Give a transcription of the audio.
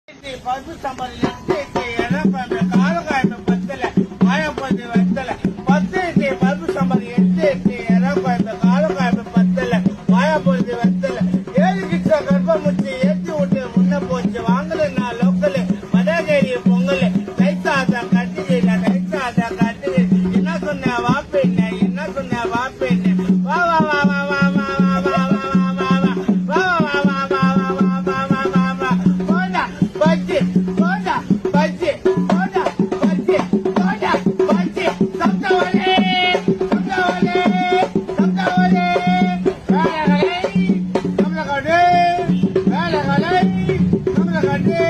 பசு சம்பளம் காலகாலம் பத்தல மாயப்பதி வத்தல 10 பசு சம்பளம் 8 காலகாலம் பத்தல மாயப்பதி வத்தல 7 கிச்சா கர்ப்பமுச்சி ஏற்றி விட்டு முன்ன போச்சு வாங்கல நான் லோக்கல் மதகேரி பொங்கல் கைத்தாத கட்டில கைத்தாத கட்டில என்ன சொன்ன வாப்பேன் என்ன சொன்ன வாப்பேன் வா வா வா வா வா வா வா வா பஜ்ஜி போடா பஜ்ஜி போடா பஜ்ஜி போடா பஜ்ஜி சப்தவலே சப்தவலே சப்தவலே வேலகலை கமலகடே வேலகலை கமலகடே